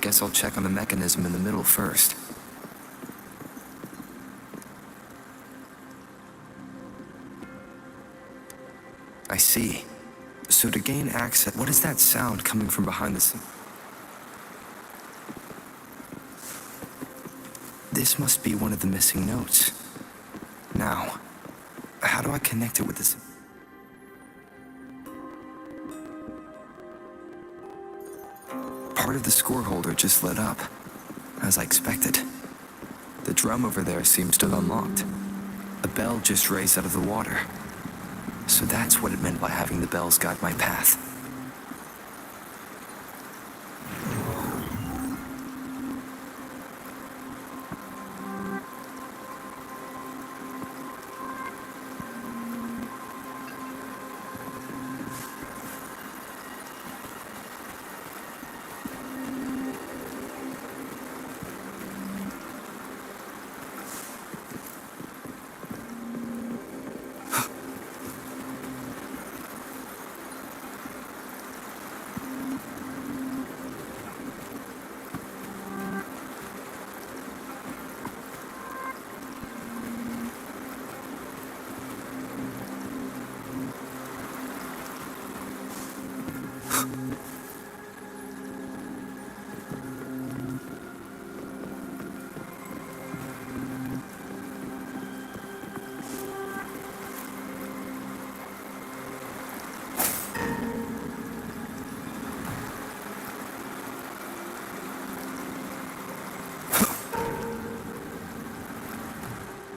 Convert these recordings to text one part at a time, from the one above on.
Guess I'll check on the mechanism in the middle first. I see. So to gain access, what is that sound coming from behind the scene? This must be one of the missing notes. Now, how do I connect it with this? Part of the score holder just lit up, as I expected. The drum over there seems still unlocked. A bell just raised out of the water. So that's what it meant by having the bells guide my path.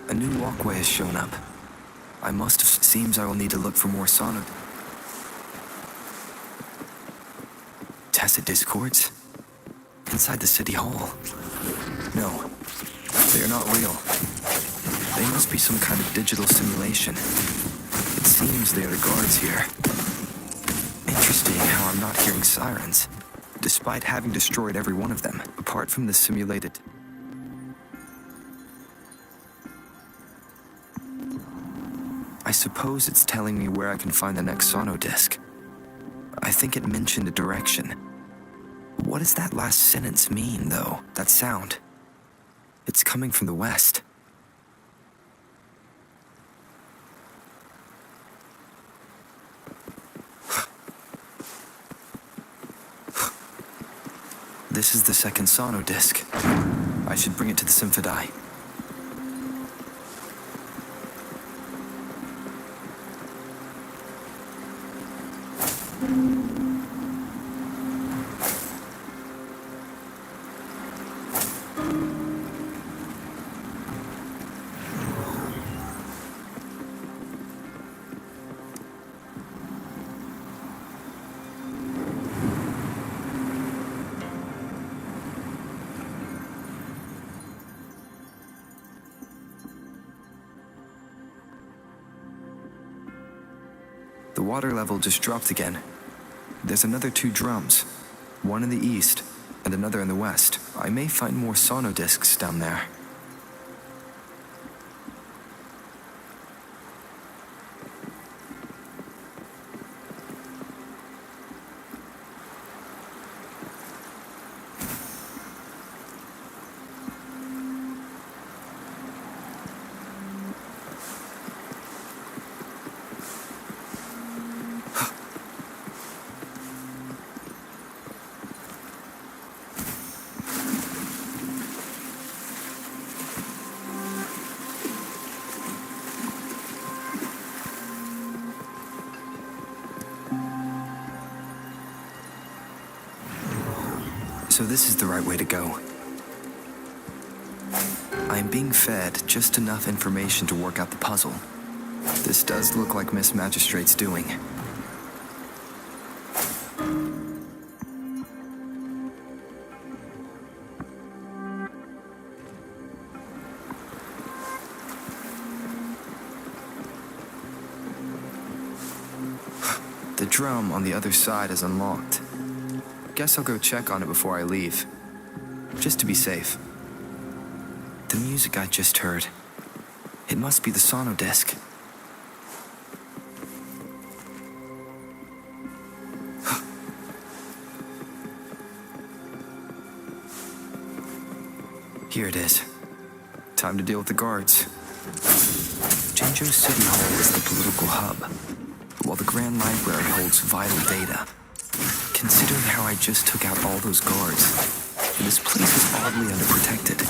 A new walkway has shown up. Seems I will need to look for more sono. Tacit discords? Inside the city hall. No, they are not real. They must be some kind of digital simulation. It seems they are the guards here. Interesting how I'm not hearing sirens, despite having destroyed every one of them, apart from the simulated. I suppose it's telling me where I can find the next sono disc. I think it mentioned a direction. What does that last sentence mean, though? That sound. It's coming from the west. This is the second sono disc. I should bring it to the Symphony. The water level just dropped again. There's another 2 drums, one in the east and another in the west. I may find more sono discs down there. So this is the right way to go. I am being fed just enough information to work out the puzzle. This does look like Miss Magistrate's doing. The drum on the other side is unlocked. Guess I'll go check on it before I leave, just to be safe. The music I just heard, it must be the sono disc. Here it is. Time to deal with the guards. Jinzhou City Hall is the political hub, while the Grand Library holds vital data. Considering how I just took out all those guards, this place is oddly underprotected.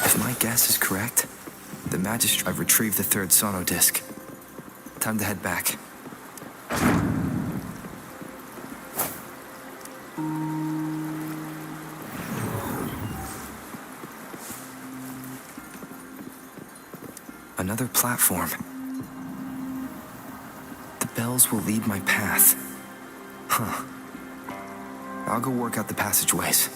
If my guess is correct, the magistrate retrieved the third sono disc. Time to head back. Another platform. The bells will lead my path. Huh. I'll go work out the passageways.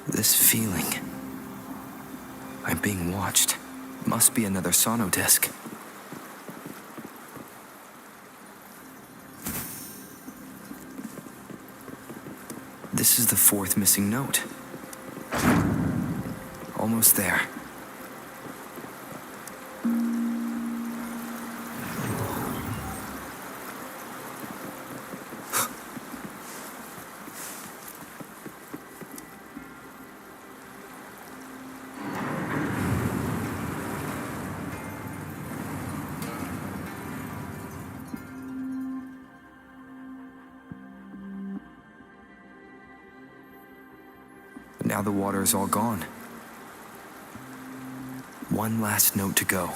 This feeling. I'm being watched. Must be another sono disc. This is the fourth missing note. Almost there. Now the water is all gone. One last note to go.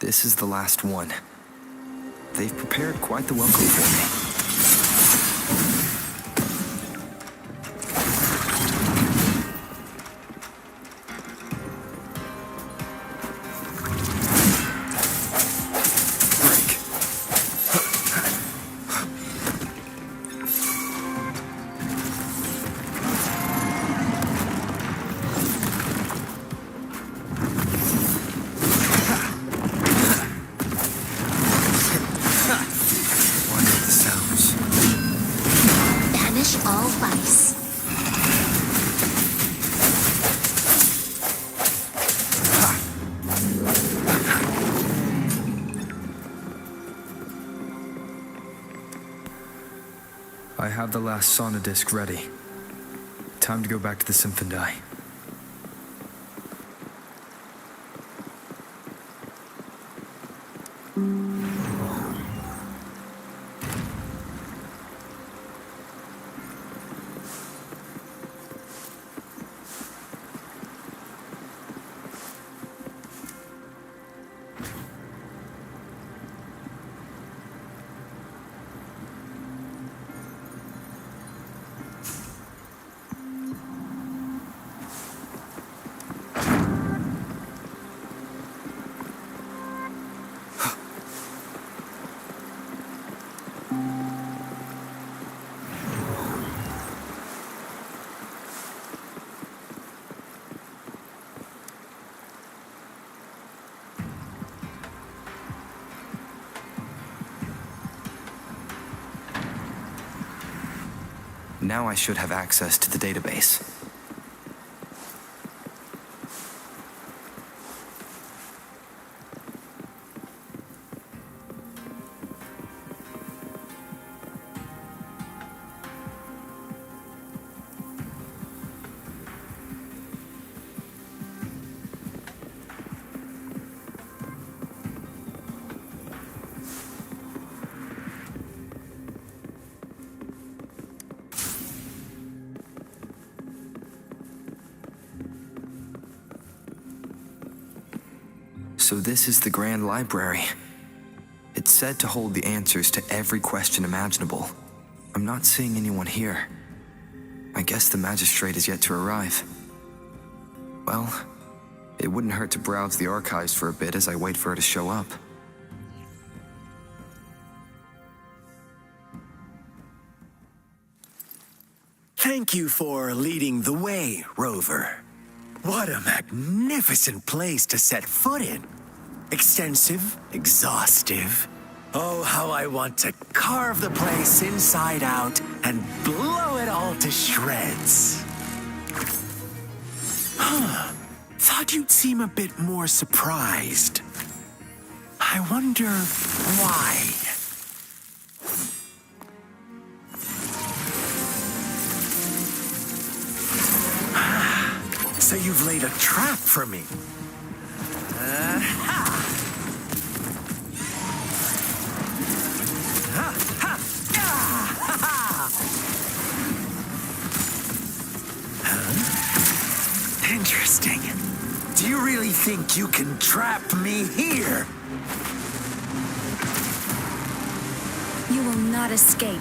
This is the last one. They've prepared quite the welcome for me. I have the last sono disc ready. Time to go back to the Symphony. Now I should have access to the database. So this is the Grand Library. It's said to hold the answers to every question imaginable. I'm not seeing anyone here. I guess the magistrate is yet to arrive. Well, it wouldn't hurt to browse the archives for a bit as I wait for her to show up. Thank you for leading the way, Rover. What a magnificent place to set foot in. Extensive, exhaustive. Oh, how I want to carve the place inside out and blow it all to shreds. Thought you'd seem a bit more surprised. I wonder why. So you've laid a trap for me. Interesting. Do you really think you can trap me here? You will not escape.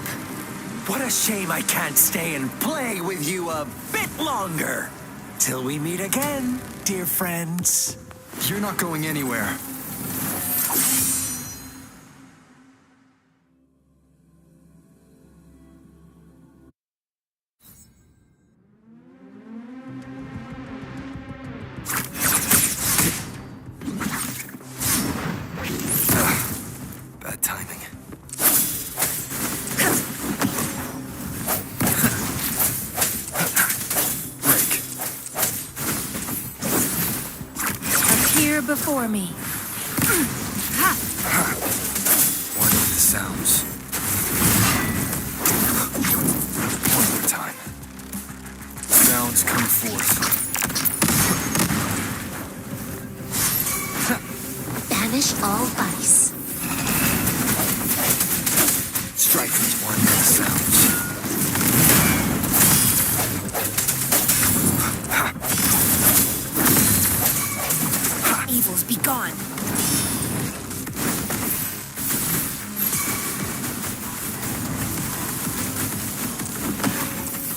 What a shame I can't stay and play with you a bit longer. Till we meet again, dear friends. You're not going anywhere. Bad timing. Appear before me. One with the sounds. One more time. Sounds come forth. Banish all vice. Strike me one with the sounds. Evils be gone.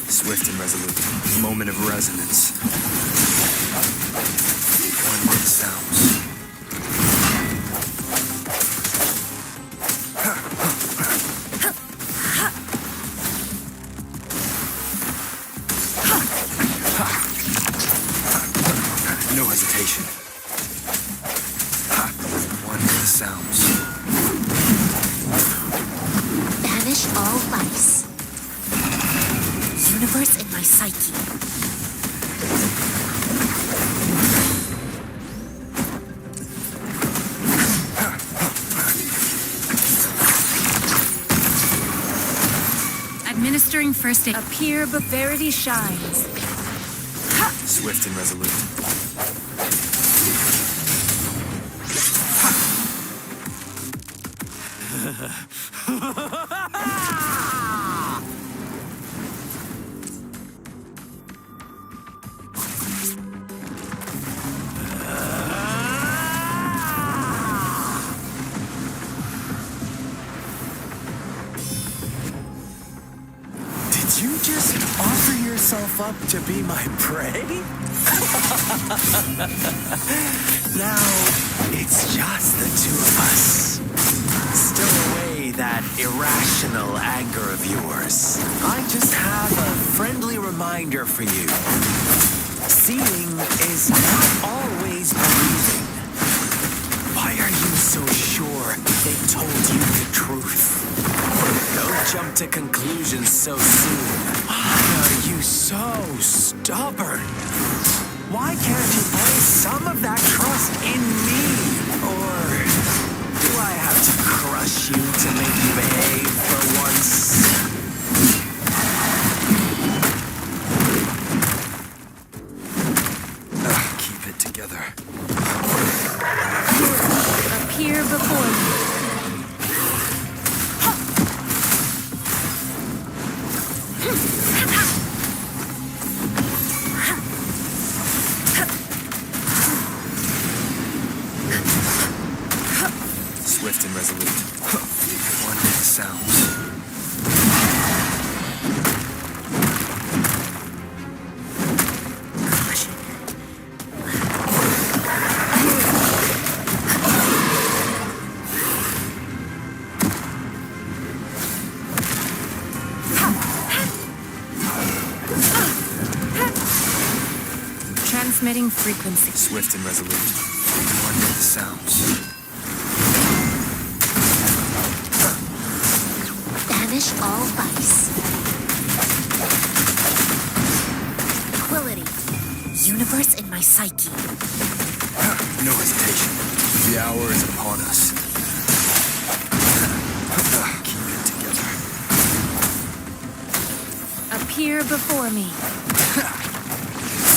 Swift and resolute. Moment of resonance. One with the sounds. No hesitation. One with the sounds. Banish all vice. Universe in my psyche. Administering first aid. Appear, but verity shines. Swift and resolute. Did you just offer yourself up to be my prey? Now, it's just the two of us. Still away that irrational anger of yours. I just have a friendly reminder for you. Seeing is not always believing. Why are you so sure they told you the truth? Don't jump to conclusions so soon. Why are you so stubborn? Why can't you place some of that trust in me? Or do I have to crush you to make you behave for once? Keep it together. Appear before me. Swift and resolute. One with the sounds. Transmitting frequency. Swift and resolute. One with the sounds. Banish all vice. Equality. Universe in my psyche. No hesitation. The hour is upon us. Keep it together. Appear before me.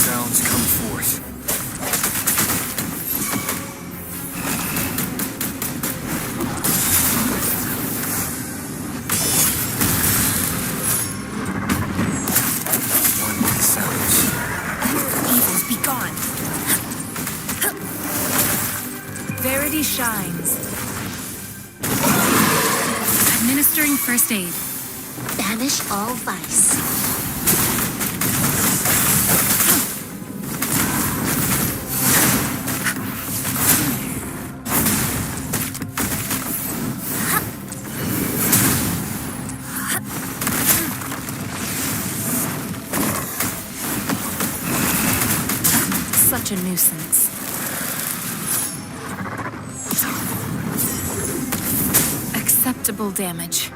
Sounds come forth. One with the sounds. Evils be gone. Verity shines. Administering first aid. Banish all vice. Such a nuisance. Acceptable damage.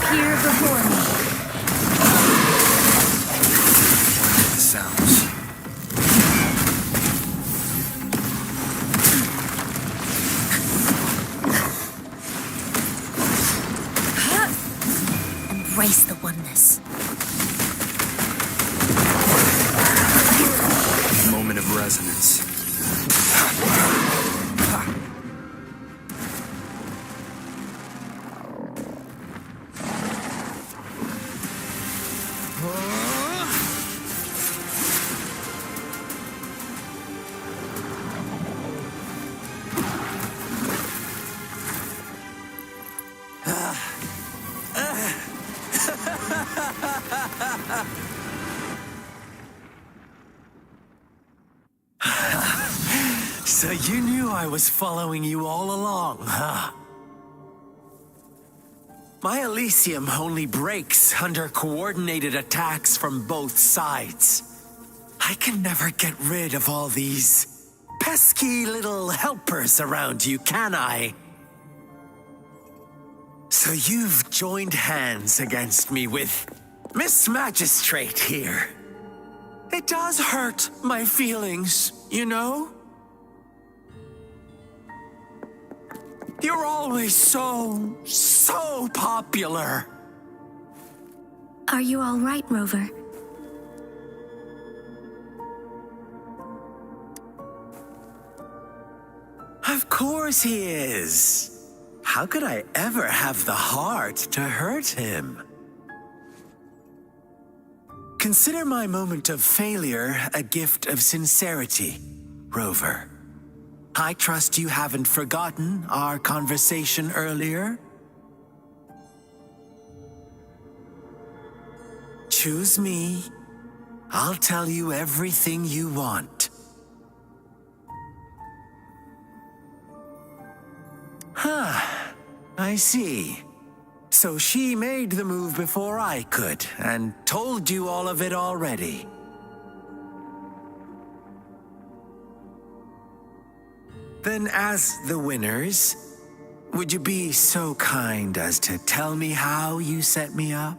Appear before me. One with the sounds. Embrace the oneness. Moment of resonance. So you knew I was following you all along, huh? My Elysium only breaks under coordinated attacks from both sides. I can never get rid of all these pesky little helpers around you, can I? So you've joined hands against me with Miss Magistrate here. It does hurt my feelings, you know? You're always so popular. Are you all right, Rover? Of course he is. How could I ever have the heart to hurt him? Consider my moment of failure a gift of sincerity, Rover. I trust you haven't forgotten our conversation earlier. Choose me. I'll tell you everything you want. Huh. I see. So she made the move before I could, and told you all of it already. Then as the winners, would you be so kind as to tell me how you set me up?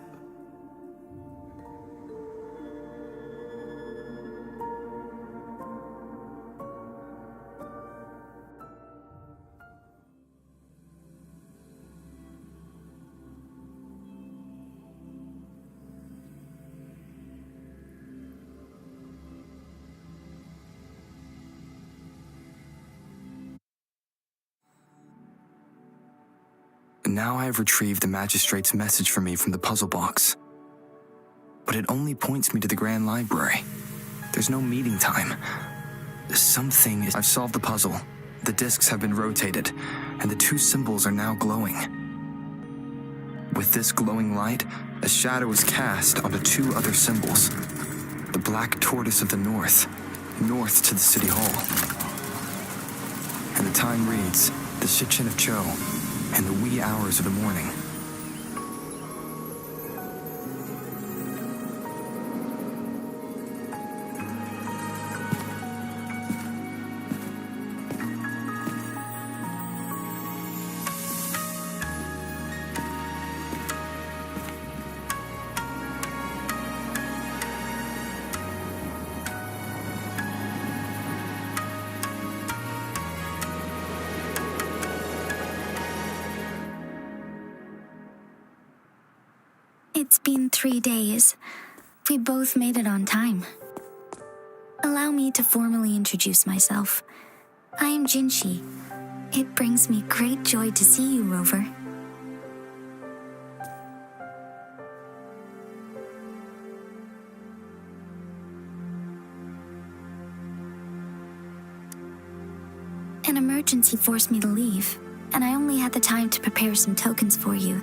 Now I have retrieved the magistrate's message for me from the puzzle box. But it only points me to the Grand Library. There's no meeting time. I've solved the puzzle. The discs have been rotated, and the two symbols are now glowing. With this glowing light, a shadow is cast onto two other symbols. The black tortoise of the north to the city hall. And the time reads, the Shichen of Cho, and the wee hours of the morning. It's been 3 days. We both made it on time. Allow me to formally introduce myself. I am Jinshi. It brings me great joy to see you, Rover. An emergency forced me to leave, and I only had the time to prepare some tokens for you.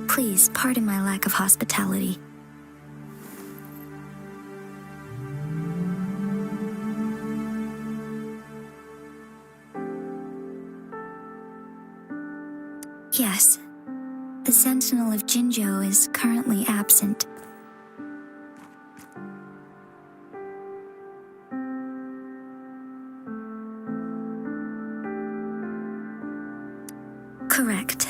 Please pardon my lack of hospitality. Yes, the Sentinel of Jinzhou is currently absent. Correct.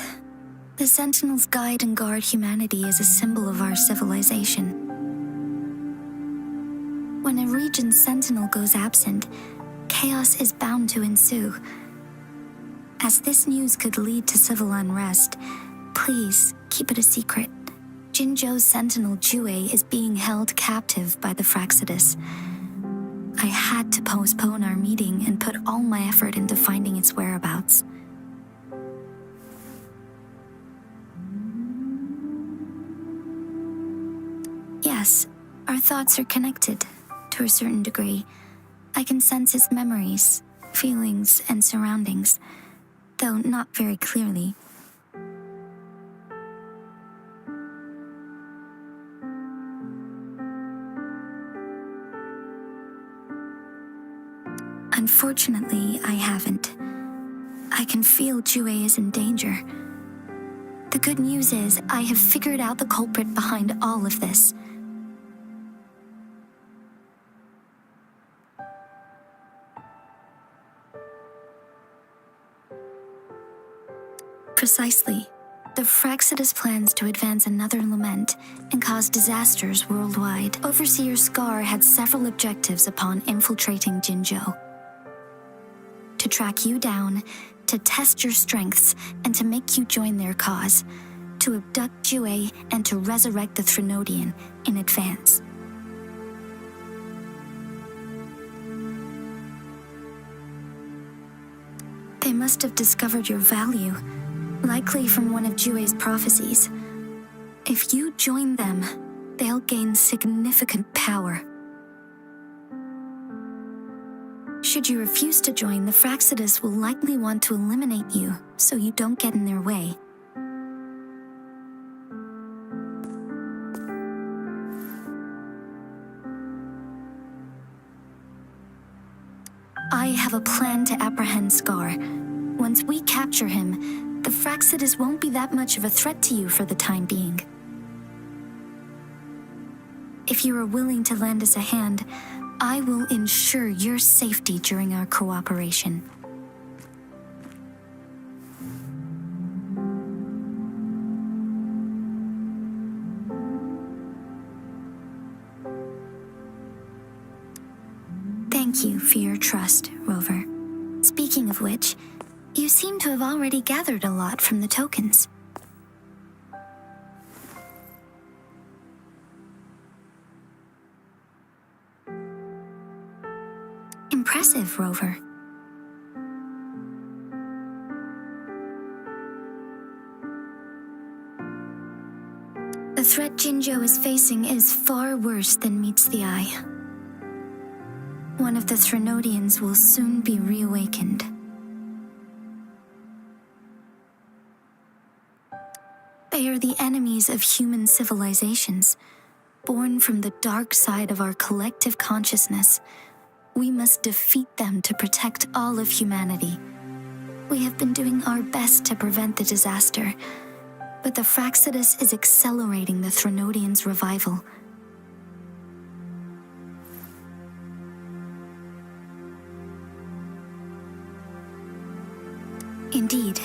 The Sentinels guide and guard humanity as a symbol of our civilization. When a region's Sentinel goes absent, chaos is bound to ensue. As this news could lead to civil unrest, please keep it a secret. Jinzhou's Sentinel Jue is being held captive by the Fraxidus. I had to postpone our meeting and put all my effort into finding its whereabouts. Yes, our thoughts are connected, to a certain degree. I can sense his memories, feelings, and surroundings, though not very clearly. Unfortunately, I haven't. I can feel Jue is in danger. The good news is, I have figured out the culprit behind all of this. Precisely. The Fraxidus plans to advance another lament and cause disasters worldwide. Overseer Scar had several objectives upon infiltrating Jinzhou. To track you down, to test your strengths, and to make you join their cause. To abduct Jue and to resurrect the Threnodian in advance. They must have discovered your value, likely from one of Jue's prophecies. If you join them, they'll gain significant power. Should you refuse to join, the Fraxidus will likely want to eliminate you, so you don't get in their way. I have a plan to apprehend Scar. Once we capture him, the Fraxidus won't be that much of a threat to you for the time being. If you are willing to lend us a hand, I will ensure your safety during our cooperation. Thank you for your trust, Rover. Speaking of which, you seem to have already gathered a lot from the tokens. Impressive, Rover. The threat Jinzhou is facing is far worse than meets the eye. One of the Threnodians will soon be reawakened. They are the enemies of human civilizations, born from the dark side of our collective consciousness. We must defeat them to protect all of humanity. We have been doing our best to prevent the disaster, but the Fraxidus is accelerating the Threnodians' revival. Indeed,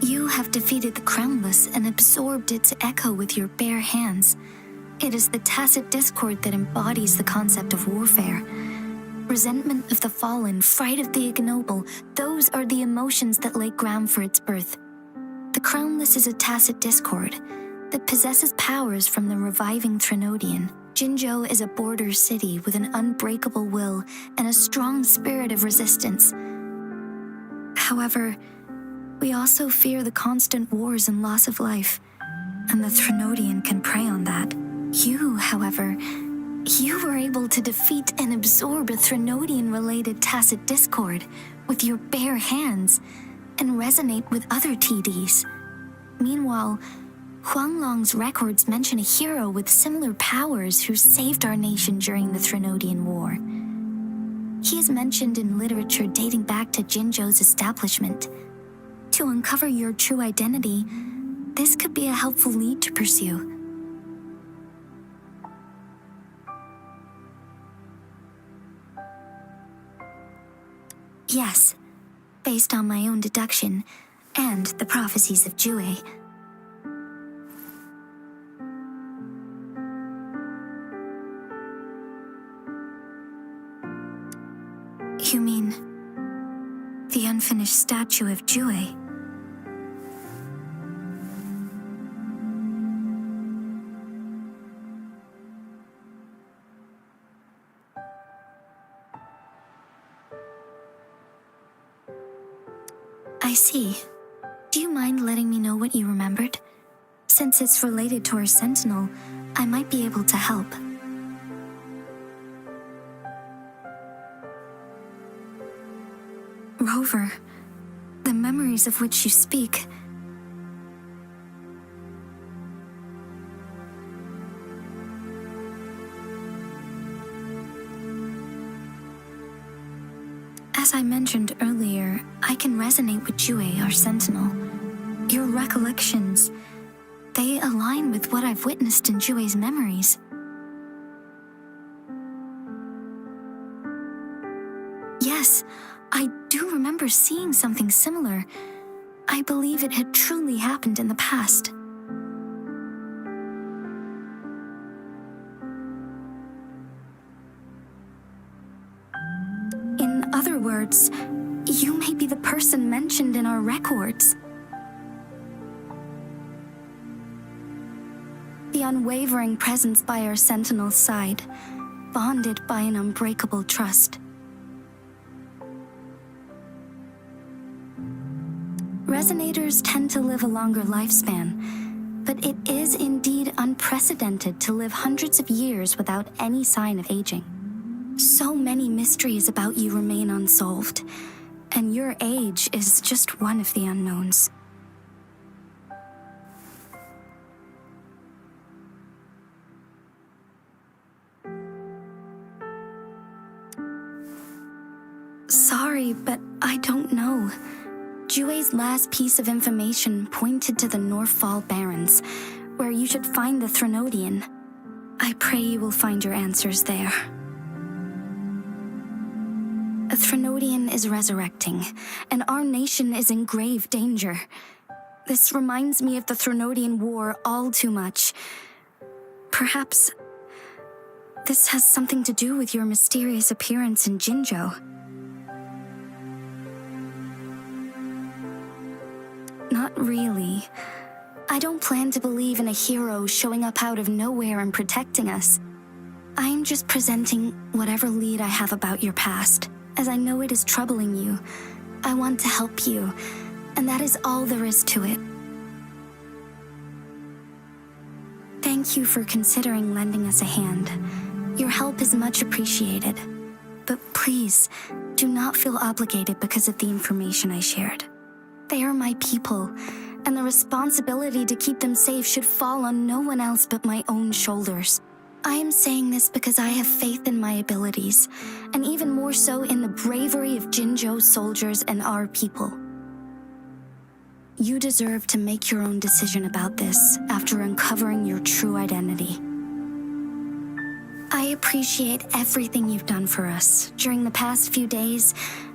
you have defeated the Crownless and absorbed its echo with your bare hands. It is the tacit discord that embodies the concept of warfare. Resentment of the fallen, fright of the ignoble, those are the emotions that lay ground for its birth. The Crownless is a tacit discord that possesses powers from the reviving Threnodian. Jinzhou is a border city with an unbreakable will and a strong spirit of resistance. However, we also fear the constant wars and loss of life, and the Threnodian can prey on that. You, however, you were able to defeat and absorb a Threnodian-related tacit discord with your bare hands and resonate with other TDs. Meanwhile, Huanglong's records mention a hero with similar powers who saved our nation during the Threnodian War. He is mentioned in literature dating back to Jinzhou's establishment. To uncover your true identity, this could be a helpful lead to pursue. Yes, based on my own deduction and the prophecies of WUWA. You mean the unfinished statue of WUWA? I see. Do you mind letting me know what you remembered? Since it's related to our Sentinel, I might be able to help. Rover, the memories of which you speak. As I mentioned earlier, I can resonate with WUWA, our Sentinel. Your recollections, they align with what I've witnessed in WUWA's memories. Yes, I do remember seeing something similar. I believe it had truly happened in the past. In other words, you may be the person mentioned in our records. The unwavering presence by our Sentinel's side, bonded by an unbreakable trust. Resonators tend to live a longer lifespan, but it is indeed unprecedented to live hundreds of years without any sign of aging. So many mysteries about you remain unsolved, and your age is just one of the unknowns. Sorry, but I don't know. WUWA's last piece of information pointed to the Northfall Barrens, where you should find the Threnodian. I pray you will find your answers there. A Threnodian is resurrecting, and our nation is in grave danger. This reminds me of the Threnodian War all too much. Perhaps this has something to do with your mysterious appearance in Jinzhou. Not really. I don't plan to believe in a hero showing up out of nowhere and protecting us. I'm just presenting whatever lead I have about your past, as I know it is troubling you. I want to help you, and that is all there is to it. Thank you for considering lending us a hand. Your help is much appreciated. But please, do not feel obligated because of the information I shared. They are my people, and the responsibility to keep them safe should fall on no one else but my own shoulders. I am saying this because I have faith in my abilities, and even more so in the bravery of Jinzhou's soldiers and our people. You deserve to make your own decision about this after uncovering your true identity. I appreciate everything you've done for us during the past few days,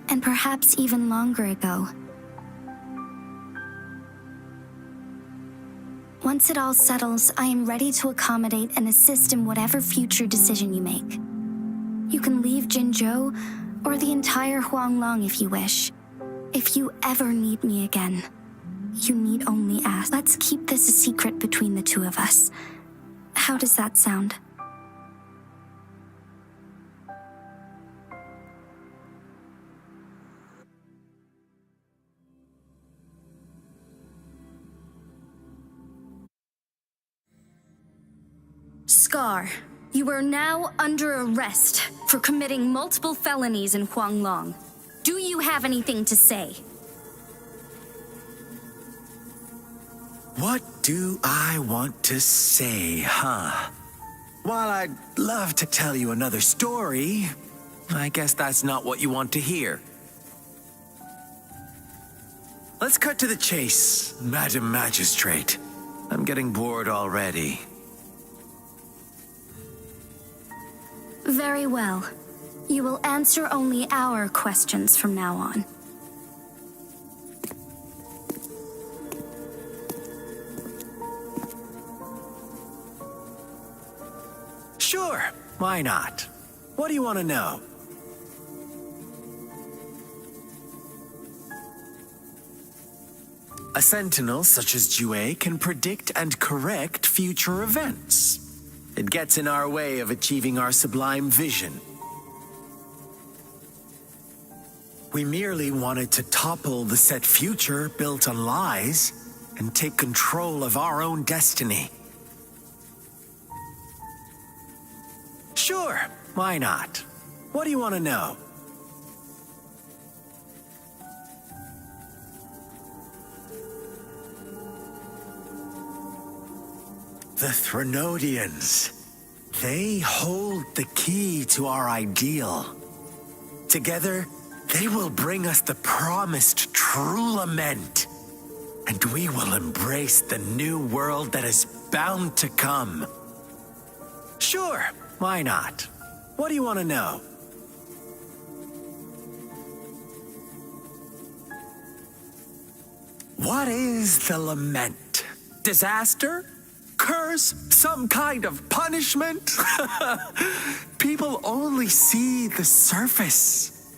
and perhaps even longer ago. Once it all settles, I am ready to accommodate and assist in whatever future decision you make. You can leave Jinzhou or the entire Huanglong if you wish. If you ever need me again, you need only ask. Let's keep this a secret between the two of us. How does that sound? Scar, you are now under arrest for committing multiple felonies in Huanglong. Do you have anything to say? What do I want to say, huh? While I'd love to tell you another story, I guess that's not what you want to hear. Let's cut to the chase, Madam Magistrate. I'm getting bored already. Very well. You will answer only our questions from now on. Sure, why not? What do you want to know? A sentinel such as WUWA can predict and correct future events. It gets in our way of achieving our sublime vision. We merely wanted to topple the set future built on lies and take control of our own destiny. Sure, why not? What do you want to know? The Threnodians. They hold the key to our ideal. Together, they will bring us the promised true lament. And we will embrace the new world that is bound to come. Sure, why not? What do you want to know? What is the lament? Disaster? Curse? Some kind of punishment? People only see the surface.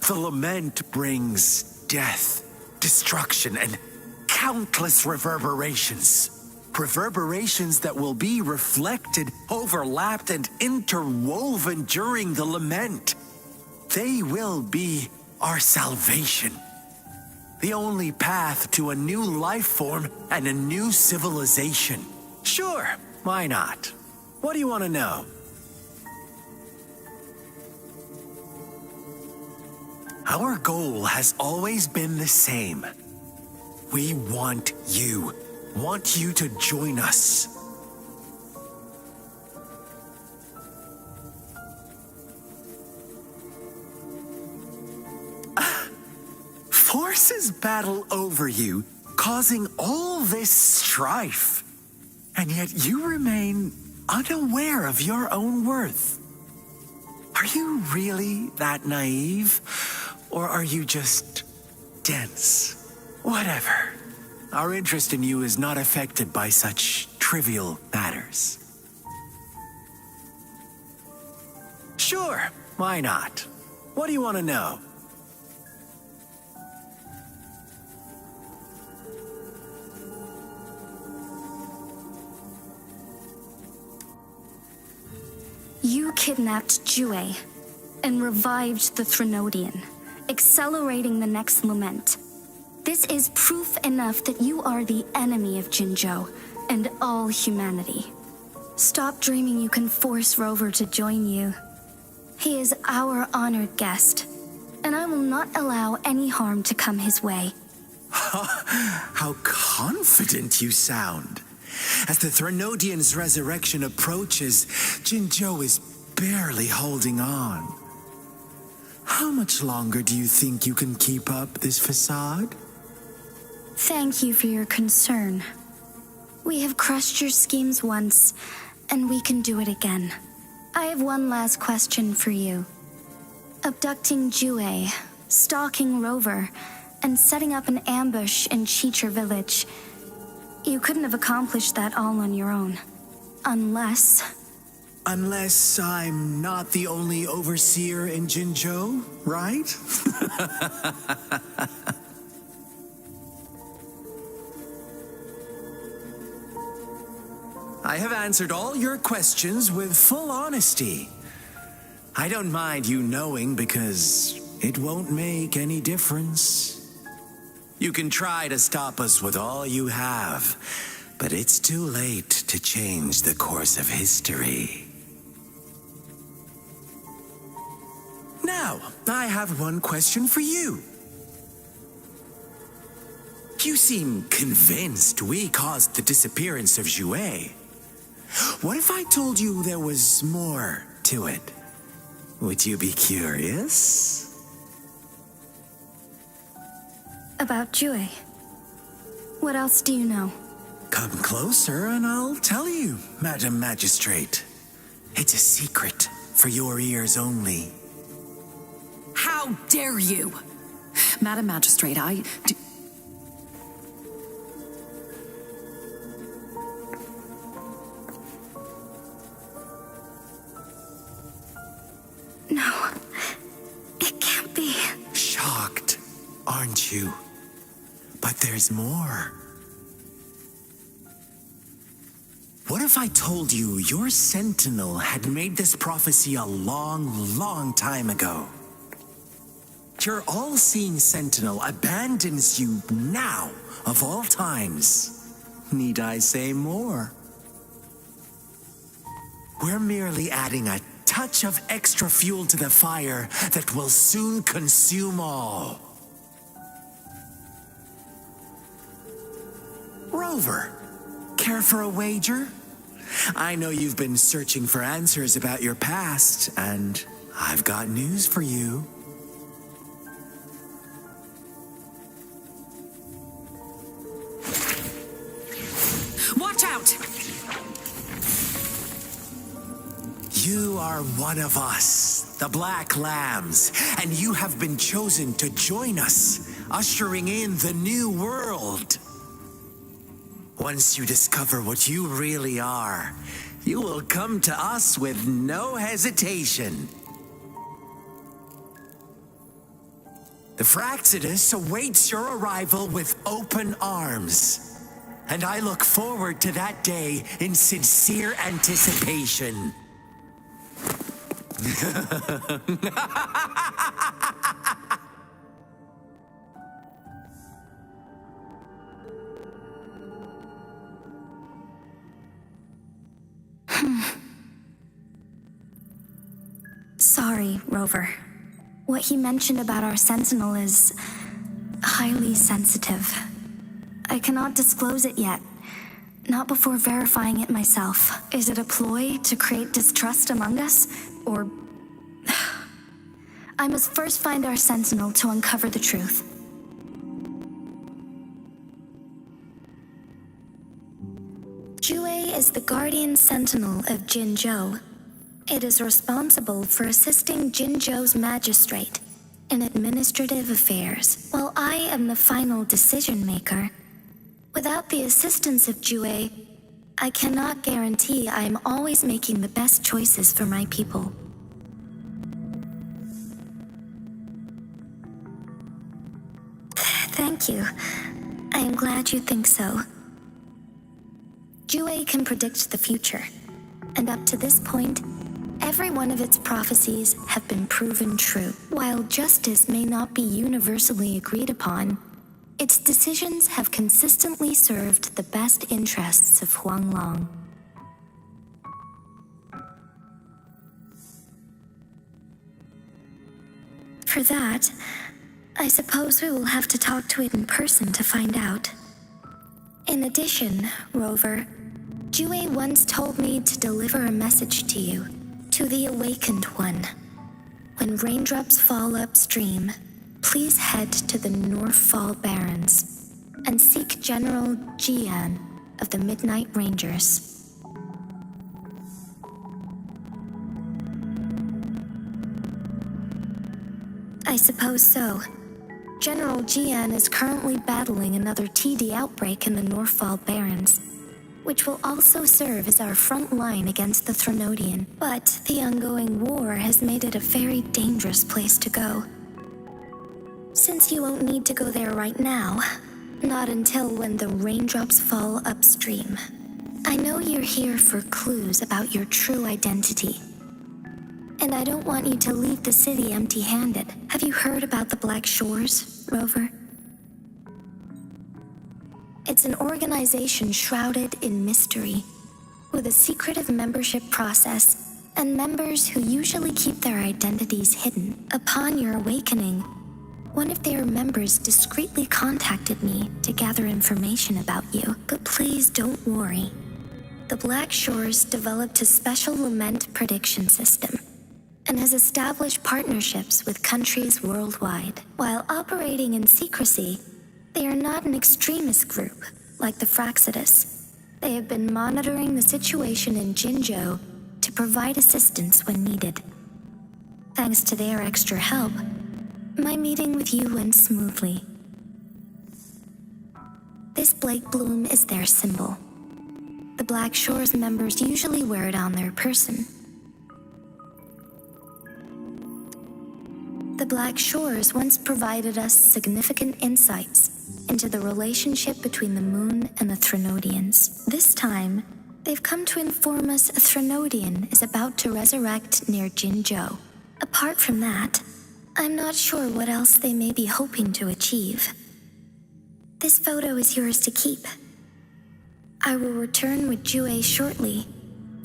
The lament brings death, destruction, and countless reverberations. Reverberations that will be reflected, overlapped, and interwoven during the lament. They will be our salvation. The only path to a new life form and a new civilization. Sure, why not? What do you want to know? Our goal has always been the same. We want you to join us. Forces battle over you, causing all this strife. And yet you remain unaware of your own worth. Are you really that naive? Or are you just dense? Whatever. Our interest in you is not affected by such trivial matters. Sure, why not? What do you want to know? You kidnapped WUWA and revived the Threnodian, accelerating the next lament. This is proof enough that you are the enemy of Jinzhou and all humanity. Stop dreaming you can force Rover to join you. He is our honored guest, and I will not allow any harm to come his way. How confident you sound. As the Threnodian's resurrection approaches, Jinzhou is barely holding on. How much longer do you think you can keep up this facade? Thank you for your concern. We have crushed your schemes once, and we can do it again. I have one last question for you. Abducting WUWA, stalking Rover, and setting up an ambush in Cheecher Village. You couldn't have accomplished that all on your own. Unless I'm not the only overseer in Jinzhou, right? I have answered all your questions with full honesty. I don't mind you knowing because it won't make any difference. You can try to stop us with all you have, but it's too late to change the course of history. Now, I have one question for you. You seem convinced we caused the disappearance of WUWA. What if I told you there was more to it? Would you be curious? about WUWA. What else do you know? Come closer and I'll tell you, Madam Magistrate. It's a secret for your ears only. How dare you? Madam Magistrate, No, it can't be. Shocked, aren't you? But there's more. What if I told you your sentinel had made this prophecy a long, long time ago? Your all-seeing sentinel abandons you now, of all times. Need I say more? We're merely adding a touch of extra fuel to the fire that will soon consume all. Rover, care for a wager? I know you've been searching for answers about your past, and I've got news for you. watch out! You are one of us, the Black Lambs, and you have been chosen to join us, ushering in the new world. Once you discover what you really are, you will come to us with no hesitation. The Fraxidus awaits your arrival with open arms, and I look forward to that day in sincere anticipation. Sorry, Rover. What he mentioned about our sentinel is highly sensitive. I cannot disclose it yet. Not before verifying it myself. Is it a ploy to create distrust among us? Or... I must first find our sentinel to uncover the truth. WUWA is the guardian sentinel of Jinzhou. It is responsible for assisting Jinzhou's magistrate in administrative affairs, while I am the final decision maker. Without the assistance of WUWA, I cannot guarantee I am always making the best choices for my people. Thank you. I am glad you think so. WUWA can predict the future, and up to this point, every one of its prophecies have been proven true. While justice may not be universally agreed upon, its decisions have consistently served the best interests of Huanglong. For that, I suppose we will have to talk to it in person to find out. In addition, Rover, Jue once told me to deliver a message to you, to the Awakened One. When raindrops fall upstream, please head to the Northfall Barrens and seek General Jian of the Midnight Rangers. I suppose so. General Jian is currently battling another TD outbreak in the Northfall Barrens, which will also serve as our front line against the Threnodian. But the ongoing war has made it a very dangerous place to go. Since you won't need to go there right now, not until when the raindrops fall upstream. I know you're here for clues about your true identity. And I don't want you to leave the city empty-handed. Have you heard about the Black Shores, Rover? It's an organization shrouded in mystery, with a secretive membership process, and members who usually keep their identities hidden. Upon your awakening, one of their members discreetly contacted me to gather information about you. But please don't worry. The Black Shores developed a special lament prediction system and has established partnerships with countries worldwide. While operating in secrecy, they are not an extremist group like the Fraxidus. They have been monitoring the situation in Jinzhou to provide assistance when needed. Thanks to their extra help, my meeting with you went smoothly. This Blake Bloom is their symbol. The Black Shores members usually wear it on their person. The Black Shores once provided us significant insights into the relationship between the moon and the Threnodians. This time, they've come to inform us a Threnodian is about to resurrect near Jinzhou. Apart from that, I'm not sure what else they may be hoping to achieve. This photo is yours to keep. I will return with Jue shortly,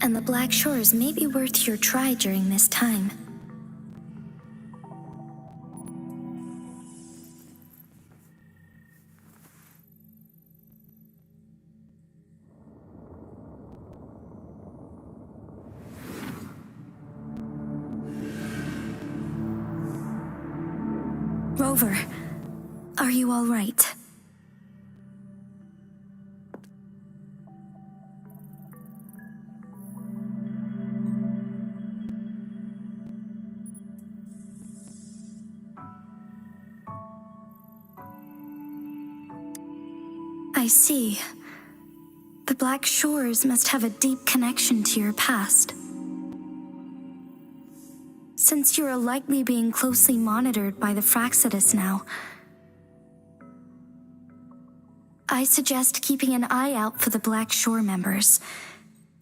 and the Black Shores may be worth your try during this time. Rover, are you all right? I see. The Black Shores must have a deep connection to your past. Since you are likely being closely monitored by the Fraxidus now, I suggest keeping an eye out for the Black Shore members.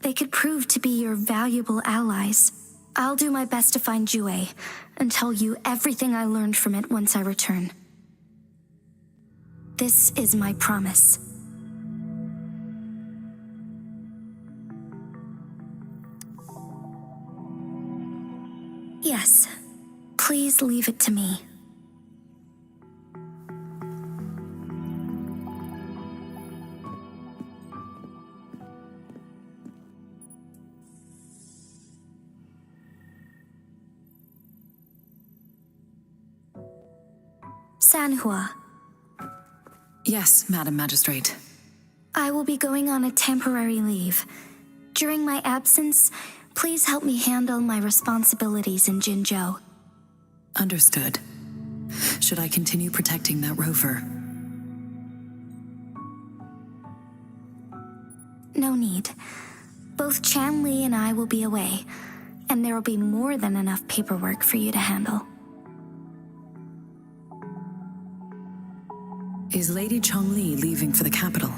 They could prove to be your valuable allies. I'll do my best to find Jue and tell you everything I learned from it once I return. This is my promise. Yes, please leave it to me. Sanhua. Yes, Madam Magistrate. I will be going on a temporary leave. During my absence, please help me handle my responsibilities in Jinzhou. Understood. Should I continue protecting that rover? No need. Both Chan Li and I will be away, and there will be more than enough paperwork for you to handle. Is Lady Chongli leaving for the capital?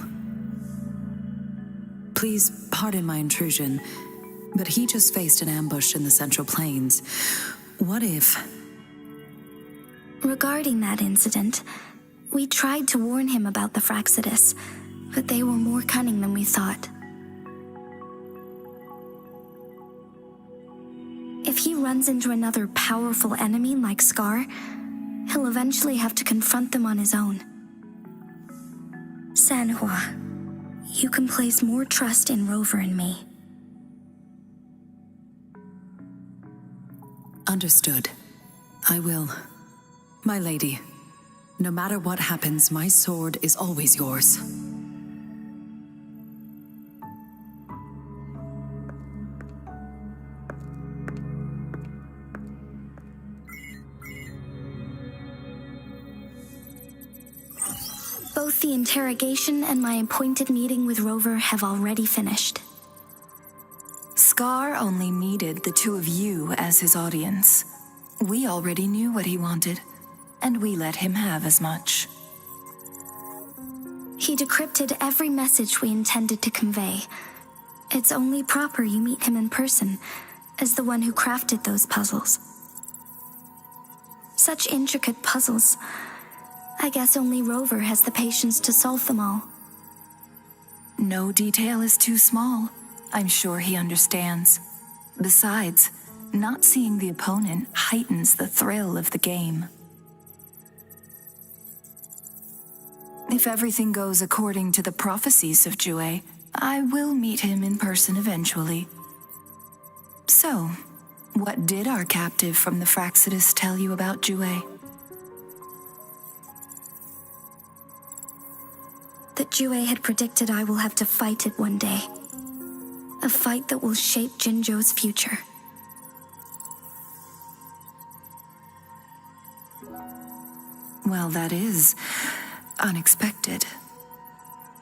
Please pardon my intrusion, but he just faced an ambush in the Central Plains. What if... Regarding that incident, we tried to warn him about the Fraxidus, but they were more cunning than we thought. If he runs into another powerful enemy like Scar, he'll eventually have to confront them on his own. Sanhua, you can place more trust in Rover and me. Understood. I will. My lady, no matter what happens, my sword is always yours. Both the interrogation and my appointed meeting with Rover have already finished. Scar only needed the two of you as his audience. We already knew what he wanted, and we let him have as much. He decrypted every message we intended to convey. It's only proper you meet him in person, as the one who crafted those puzzles. Such intricate puzzles. I guess only Rover has the patience to solve them all. No detail is too small. I'm sure he understands. Besides, not seeing the opponent heightens the thrill of the game. If everything goes according to the prophecies of WUWA, I will meet him in person eventually. So, what did our captive from the Fraxidus tell you about WUWA? That WUWA had predicted I will have to fight it one day. A fight that will shape Jinzhou's future. Well, that is unexpected.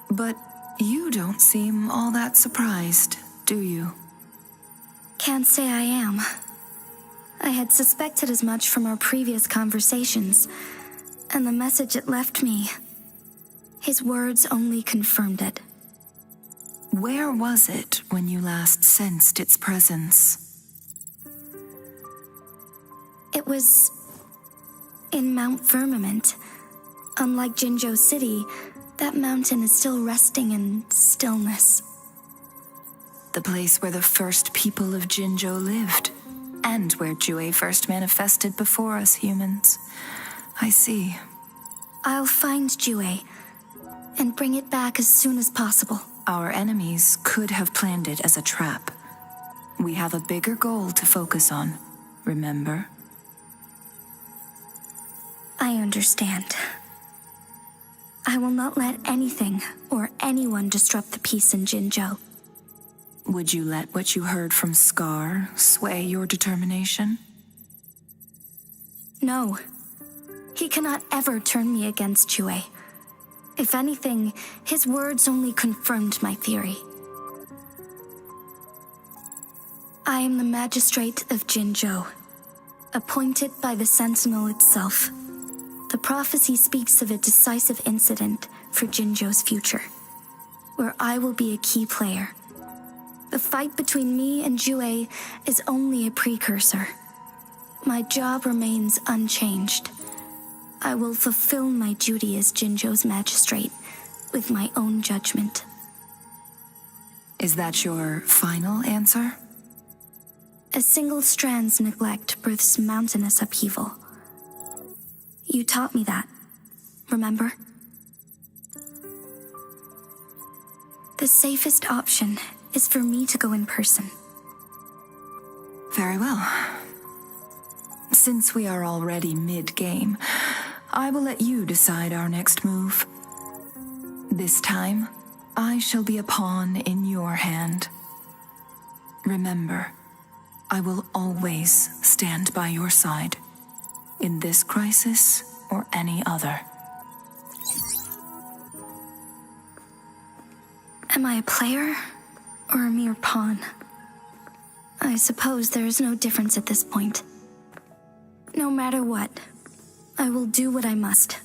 But you don't seem all that surprised, do you? Can't say I am. I had suspected as much from our previous conversations, and the message it left me, his words only confirmed it. Where was it when you last sensed its presence? It was in Mount Firmament. Unlike Jinzhou City, that mountain is still resting in stillness. The place where the first people of Jinzhou lived, and where WUWA first manifested before us humans. I see. I'll find WUWA and bring it back as soon as possible. Our enemies could have planned it as a trap. We have a bigger goal to focus on, remember? I understand. I will not let anything or anyone disrupt the peace in Jinzhou. Would you let what you heard from Scar sway your determination? No. He cannot ever turn me against WUWA. If anything, his words only confirmed my theory. I am the magistrate of Jinzhou, appointed by the Sentinel itself. The prophecy speaks of a decisive incident for Jinzhou's future, where I will be a key player. The fight between me and WUWA is only a precursor. My job remains unchanged. I will fulfill my duty as Jinzhou's magistrate with my own judgment. Is that your final answer? A single strand's neglect births mountainous upheaval. You taught me that, remember? The safest option is for me to go in person. Very well. Since we are already mid-game, I will let you decide our next move. This time, I shall be a pawn in your hand. Remember, I will always stand by your side, in this crisis or any other. Am I a player or a mere pawn? I suppose there is no difference at this point. No matter what, I will do what I must.